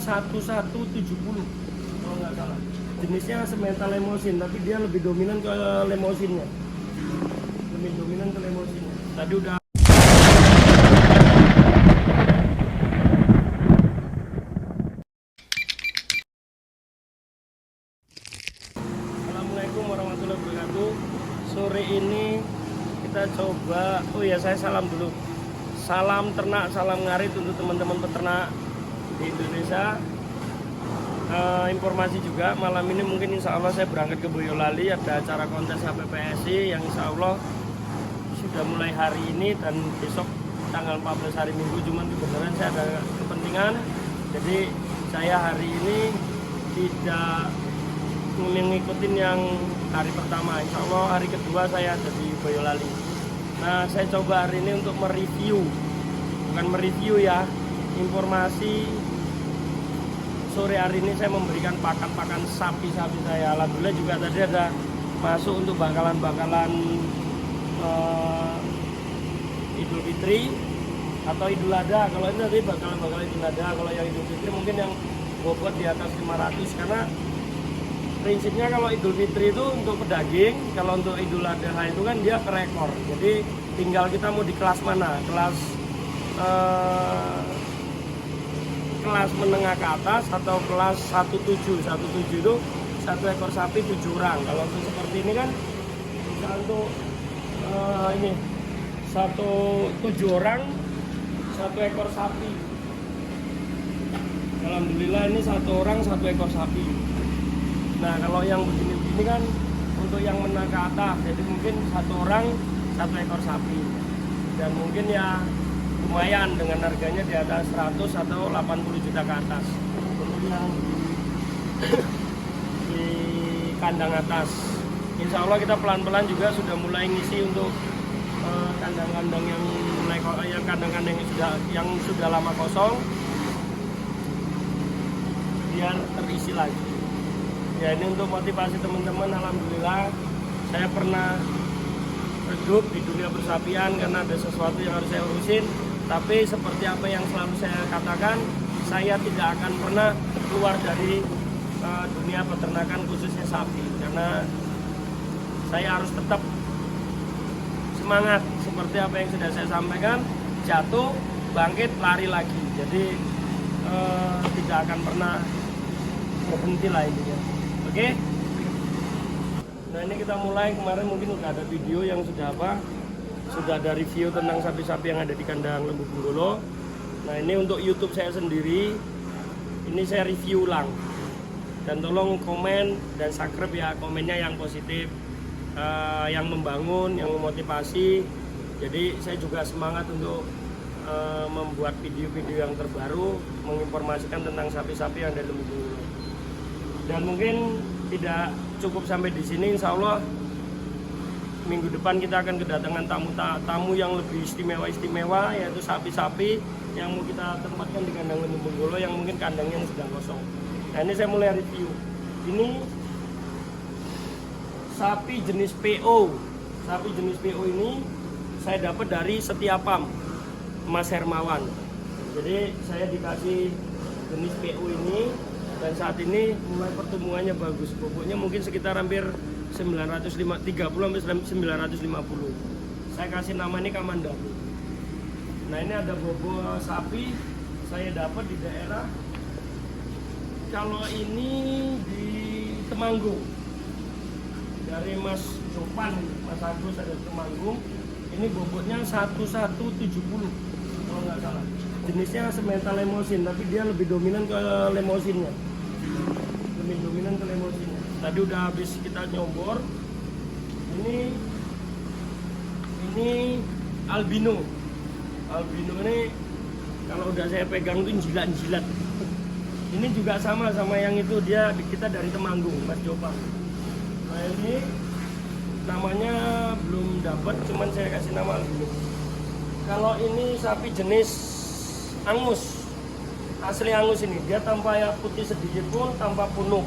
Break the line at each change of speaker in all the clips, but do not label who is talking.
1170 kalau nggak salah. Jenisnya semental lemosin, tapi dia lebih dominan ke lemosinnya. Lebih dominan ke lemosinnya. Tadi udah. Assalamualaikum warahmatullahi wabarakatuh. Sore ini kita coba, oh ya saya salam dulu. Salam ternak, salam ngarit untuk teman-teman peternak di Indonesia. Informasi juga malam ini mungkin insya Allah saya berangkat ke Boyolali, ada acara kontes HPPSI yang insya Allah sudah mulai hari ini dan besok tanggal 14 hari Minggu. Cuman kebenaran saya ada kepentingan, jadi saya hari ini tidak mengikuti yang hari pertama. Insya Allah hari kedua saya ada di Boyolali. Nah, saya coba hari ini untuk mereview, bukan mereview ya, informasi. Sore hari ini saya memberikan pakan-pakan sapi-sapi saya. Alhamdulillah juga tadi ada masuk untuk bakalan-bakalan Idul Fitri atau Idul Adha. Kalau ini tadi bakalan-bakalan Idul Adha. Kalau yang Idul Fitri mungkin yang bobot di atas 500, karena prinsipnya kalau Idul Fitri itu untuk pedaging, kalau untuk Idul Adha itu kan dia ke rekor. Jadi tinggal kita mau di kelas mana, kelas menengah ke atas atau kelas 17. 17 itu satu ekor sapi 7 orang. Kalau untuk seperti ini kan bisa untuk ini 7 orang 1 ekor sapi. Alhamdulillah ini 1 orang 1 ekor sapi. Nah, kalau yang begini-begini kan untuk yang menengah ke atas, jadi mungkin 1 orang 1 ekor sapi. Dan mungkin ya lumayan dengan harganya di atas 100 atau 80 juta ke atas. Untuk yang di kandang atas, insya Allah kita pelan-pelan juga sudah mulai ngisi untuk kandang-kandang yang mulai kandang-kandang yang sudah lama kosong, biar terisi lagi. Ya, ini untuk motivasi teman-teman. Alhamdulillah saya pernah redup di dunia persapian karena ada sesuatu yang harus saya urusin. Tapi seperti apa yang selalu saya katakan, saya tidak akan pernah keluar dari dunia peternakan khususnya sapi, karena saya harus tetap semangat seperti apa yang sudah saya sampaikan, jatuh, bangkit, lari lagi. Jadi tidak akan pernah berhenti lah intinya. Oke? Nah, ini kita mulai. Kemarin mungkin udah ada video yang sudah ada review tentang sapi-sapi yang ada di kandang Lembu Bunggolo. Nah, ini untuk YouTube saya sendiri, ini saya review ulang. Dan tolong komen dan subscribe ya, komennya yang positif, yang membangun, yang memotivasi. Jadi saya juga semangat untuk membuat video-video yang terbaru, menginformasikan tentang sapi-sapi yang ada di Lembu Bunggolo. Dan mungkin tidak cukup sampai di sini, insya Allah minggu depan kita akan kedatangan tamu yang lebih istimewa, yaitu sapi-sapi yang mau kita tempatkan di kandang Lembu Bunggolo yang mungkin kandangnya yang sedang kosong. Nah, ini saya mulai review. Ini sapi jenis PO. Sapi jenis PO ini saya dapat dari Setiapam, Mas Hermawan. Jadi saya dikasih jenis PO ini, dan saat ini mulai pertumbuhannya bagus. Bobotnya mungkin sekitar hampir 930 sampai 950. Saya kasih nama ini Kamandanu. Nah, ini ada bobot sapi saya dapat di daerah, kalau ini di Temanggung, dari Mas Jopan, Mas Agus ada di Temanggung. Ini bobotnya 1170 kalau nggak salah. Jenisnya semental lemosin, tapi dia lebih dominan ke lemosinnya. Lebih dominan ke lemosinnya. Tadi udah habis kita nyombor. Ini albino. Albino ini kalau udah saya pegang tuh jilat-jilat. Ini juga sama yang itu, kita dari Temanggung, Mas Jopa. Nah, ini namanya belum dapat, cuman saya kasih nama albino. Kalau ini sapi jenis Angus. Asli Angus ini, dia tanpa ya putih sedikit pun, tanpa punuk.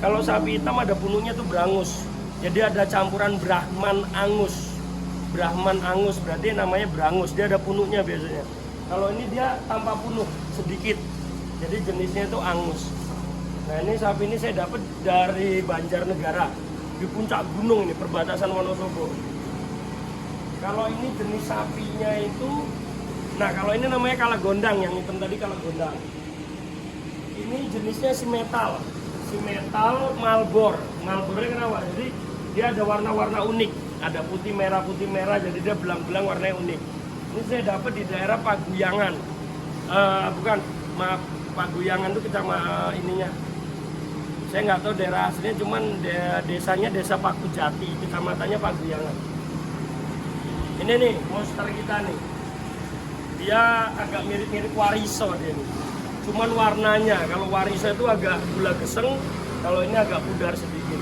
Kalau sapi hitam ada punuknya tuh berangus. Jadi ada campuran Brahman Angus. Brahman Angus berarti namanya berangus. Dia ada punuknya biasanya. Kalau ini dia tanpa punuk sedikit. Jadi jenisnya itu Angus. Nah ini sapi ini saya dapat dari Banjarnegara, di puncak gunung ini, perbatasan Wonosobo. Kalau ini jenis sapinya itu, nah kalau ini namanya kalagondang, yang hitam tadi kalagondang. Ini jenisnya si metal Malbor. Malbornya kenapa? Jadi dia ada warna-warna unik, ada putih merah, jadi dia belang-belang warnanya unik. Ini saya dapat di daerah Paguyangan, Paguyangan itu kecamatan ininya. Saya nggak tahu daerah aslinya, cuman desanya Desa Pakujati, kecamatannya Paguyangan. Ini nih monster kita nih, dia agak mirip-mirip wariso dia nih. Cuman warnanya, kalau wariso itu agak gula geseng, kalau ini agak pudar sedikit.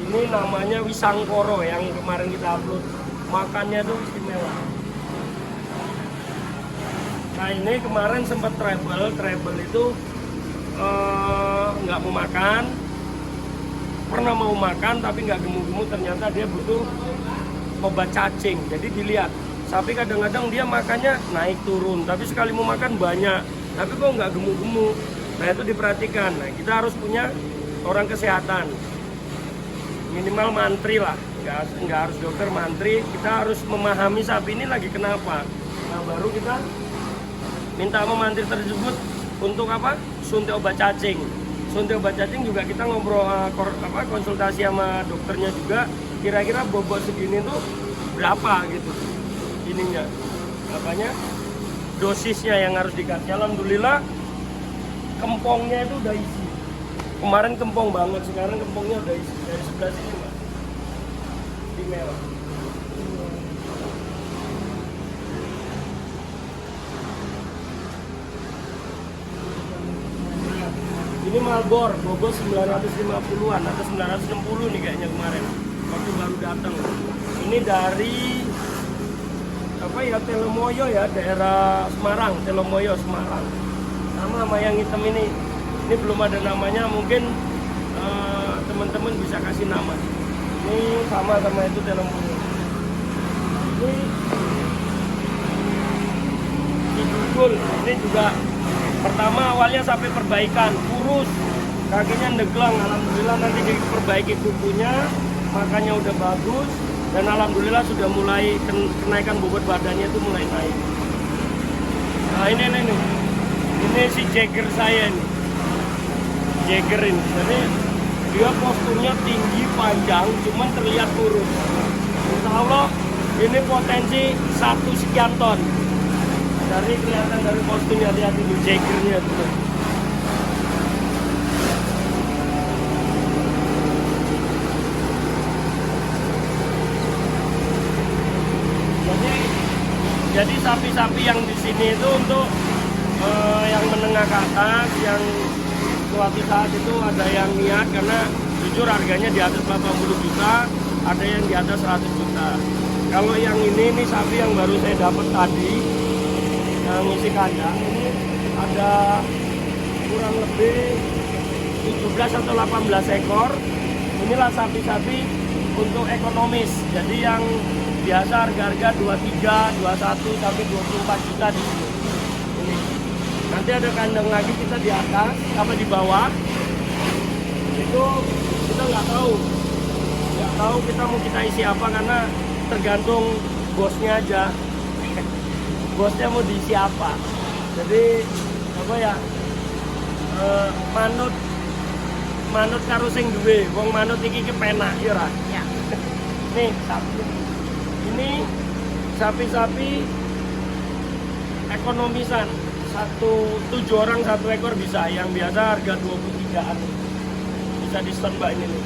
Ini namanya Wisangkoro yang kemarin kita upload, makannya tuh istimewa. Nah ini kemarin sempat travel itu nggak mau makan, pernah mau makan tapi nggak gemuk-gemuk, ternyata dia butuh obat cacing. Jadi dilihat, sapi kadang-kadang dia makannya naik turun, tapi sekali mau makan banyak, tapi kok nggak gemuk-gemuk. Nah itu diperhatikan. Nah kita harus punya orang kesehatan, minimal mantri lah, nggak harus dokter, mantri. Kita harus memahami sapi ini lagi kenapa. Nah baru kita minta sama mantri tersebut untuk apa? Suntik obat cacing. Suntik obat cacing juga kita ngobrol konsultasi sama dokternya juga. Kira-kira bobot segini tuh berapa gitu ininya, apanya, dosisnya yang harus dikasih. Alhamdulillah kempongnya itu udah isi. Kemarin kempong banget, sekarang kempongnya udah isi. Dari sebelah sini Mas, di merah. Ini Malbor, bobot 950-an atau 960 nih kayaknya kemarin waktu baru datang. Ini dari apa ya, Telomoyo ya, daerah Semarang, Telomoyo Semarang. Sama yang hitam ini belum ada namanya, mungkin teman-teman bisa kasih nama. Ini sama itu Telomoyo. Ini Didugul, ini juga pertama awalnya sampai perbaikan, kurus, kakinya ndeglang. Alhamdulillah nanti diperbaiki kukunya, makannya udah bagus, dan alhamdulillah sudah mulai kenaikan bobot badannya itu mulai naik. Nah ini si Jagger saya nih, Jagger ini. Jadi dia posturnya tinggi, panjang, cuman terlihat kurus. Insya Allah ini potensi 1 sekian ton. Dari kelihatan dari posturnya, lihat itu Jaggernya itu. Jadi sapi-sapi yang di sini itu untuk yang menengah ke atas, yang suatu saat itu ada yang niat, karena jujur harganya di atas 80 juta, ada yang di atas 100 juta. Kalau yang ini sapi yang baru saya dapat tadi, yang ngisi kandang, ini ada kurang lebih 17 atau 18 ekor. Inilah sapi-sapi untuk ekonomis, jadi yang biasa harga-harga 23, 21 sampai 24 juta di sini. Ini. Nanti ada kandang lagi kita di atas apa di bawah. Itu kita nggak tahu kita mau kita isi apa, karena tergantung bosnya aja. Bosnya mau diisi apa. Jadi apa ya? Manut karo sing duwe, wong manut iki kepenak ya ora? Ya. Nih, sapi. Ini sapi-sapi ekonomisan. 7 orang 1 ekor bisa, yang biasa harga 23-an. Bisa diskon Mbak ini nih.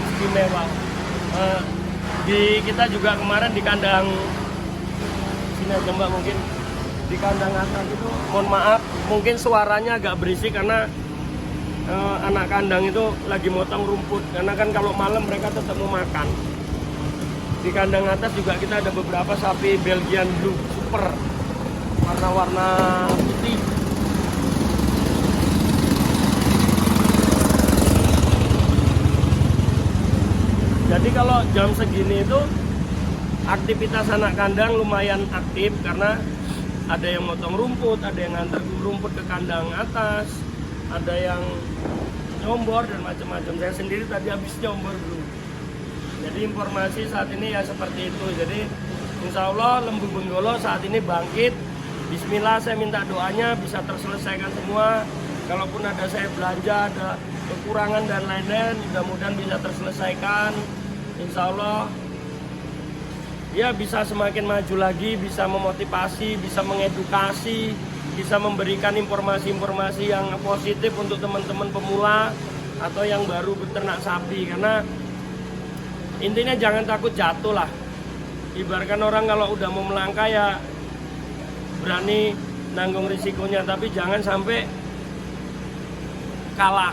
Istimewa. Kita juga kemarin di kandang sini aja Mbak, mungkin di kandang atas itu, mohon maaf mungkin suaranya agak berisik karena anak kandang itu lagi motong rumput, karena kan kalau malam mereka tetap mau makan. Di kandang atas juga kita ada beberapa sapi Belgian Blue Super, warna-warna putih. Jadi kalau jam segini itu aktivitas anak kandang lumayan aktif karena ada yang motong rumput, ada yang ngantar rumput ke kandang atas, ada yang nyombor dan macam-macam. Saya sendiri tadi habis nyombor dulu. Jadi informasi saat ini ya seperti itu. Jadi insya Allah Lembu Benggolo saat ini bangkit. Bismillah, saya minta doanya bisa terselesaikan semua. Kalaupun ada saya belanja, ada kekurangan dan lain-lain, mudah-mudahan bisa terselesaikan. Insya Allah ya bisa semakin maju lagi, bisa memotivasi, bisa mengedukasi, bisa memberikan informasi-informasi yang positif untuk teman-teman pemula atau yang baru beternak sapi. Karena intinya jangan takut jatuh lah. Ibaratkan orang kalau udah mau melangkah ya berani nanggung risikonya, tapi jangan sampai kalah.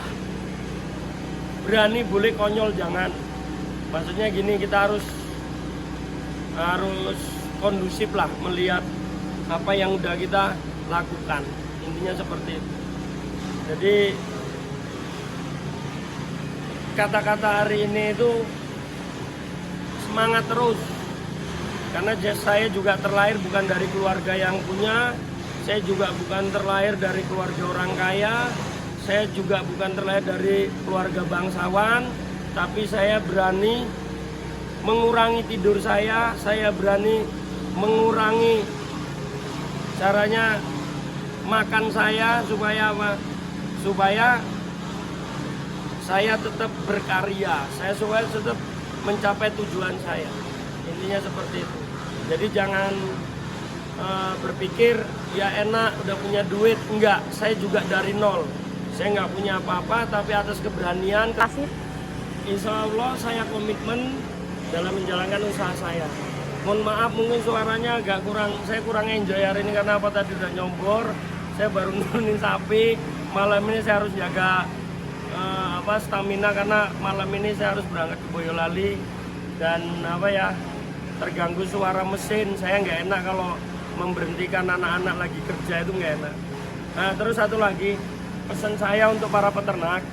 Berani boleh, konyol jangan. Maksudnya gini, kita harus kondusif lah melihat apa yang udah kita lakukan. Intinya seperti itu. Jadi kata-kata hari ini itu semangat terus. Karena saya juga terlahir bukan dari keluarga yang punya, saya juga bukan terlahir dari keluarga orang kaya, saya juga bukan terlahir dari keluarga bangsawan, tapi saya berani mengurangi tidur saya berani mengurangi caranya makan saya supaya apa? Supaya saya tetap berkarya, saya supaya tetap mencapai tujuan saya. Intinya seperti itu. Jadi jangan berpikir ya enak udah punya duit. Enggak, saya juga dari nol. Saya nggak punya apa-apa, tapi atas keberanian, insya Allah saya komitmen dalam menjalankan usaha saya. Mohon maaf mungkin suaranya agak saya kurang enjoy hari ini karena apa, tadi udah nyombor, saya baru nurunin sapi. Malam ini saya harus jaga stamina karena malam ini saya harus berangkat ke Boyolali dan terganggu suara mesin. Saya nggak enak kalau memberhentikan anak-anak lagi kerja, itu nggak enak. Nah, terus satu lagi pesan saya untuk para peternak,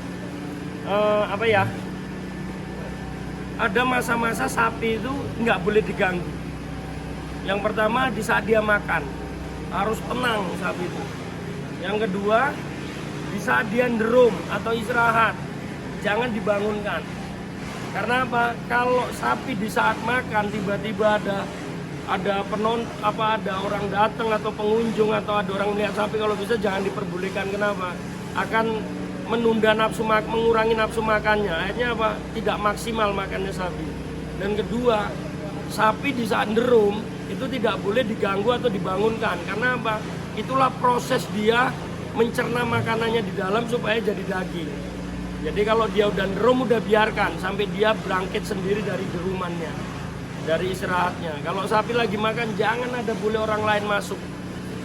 ada masa-masa sapi itu nggak boleh diganggu. Yang pertama, di saat dia makan harus tenang sapi itu. Yang kedua, di saat dia nderum atau istirahat jangan dibangunkan. Karena apa? Kalau sapi di saat makan tiba-tiba ada ada orang datang atau pengunjung atau ada orang melihat sapi, kalau bisa jangan diperbolehkan. Kenapa? Akan menunda mengurangi nafsu makannya. Akhirnya apa? Tidak maksimal makannya sapi. Dan kedua, sapi di saat nderum itu tidak boleh diganggu atau dibangunkan. Karena apa? Itulah proses dia mencerna makanannya di dalam supaya jadi daging. Jadi kalau dia udah nderum, udah biarkan sampai dia bangkit sendiri dari derumannya, dari istirahatnya. Kalau sapi lagi makan, jangan ada boleh orang lain masuk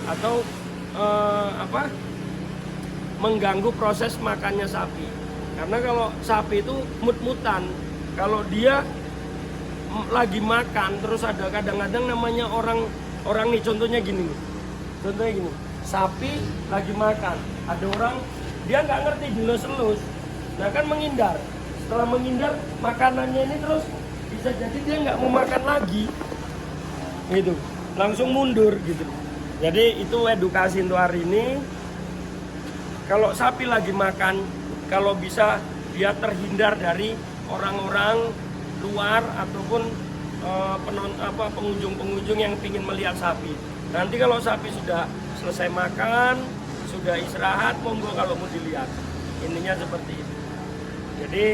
atau mengganggu proses makannya sapi. Karena kalau sapi itu mut-mutan, kalau dia lagi makan terus ada kadang-kadang namanya orang nih, contohnya gini, sapi lagi makan, ada orang dia nggak ngerti dilus-elus. Nah kan menghindar, setelah menghindar makanannya ini terus bisa jadi dia nggak mau makan lagi, gitu, langsung mundur gitu. Jadi itu edukasi untuk hari ini. Kalau sapi lagi makan, kalau bisa dia terhindar dari orang-orang luar ataupun pengunjung-pengunjung yang ingin melihat sapi. Nanti kalau sapi sudah selesai makan, sudah istirahat, monggo kalau mau dilihat. Intinya seperti itu. Jadi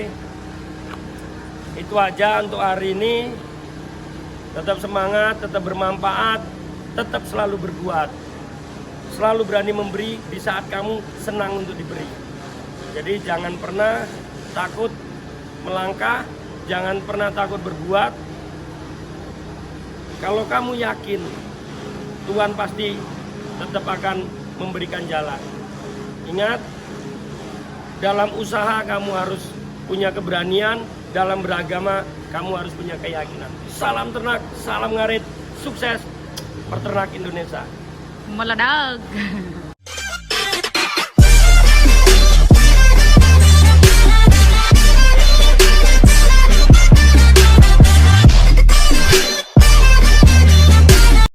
itu aja untuk hari ini. Tetap semangat, tetap bermanfaat, tetap selalu berbuat. Selalu berani memberi di saat kamu senang untuk diberi. Jadi jangan pernah takut melangkah, jangan pernah takut berbuat. Kalau kamu yakin, Tuhan pasti tetap akan memberikan jalan. Ingat, dalam usaha kamu harus punya keberanian, dalam beragama kamu harus punya keyakinan. Salam ternak, salam ngarit, sukses peternak Indonesia.
Meledak.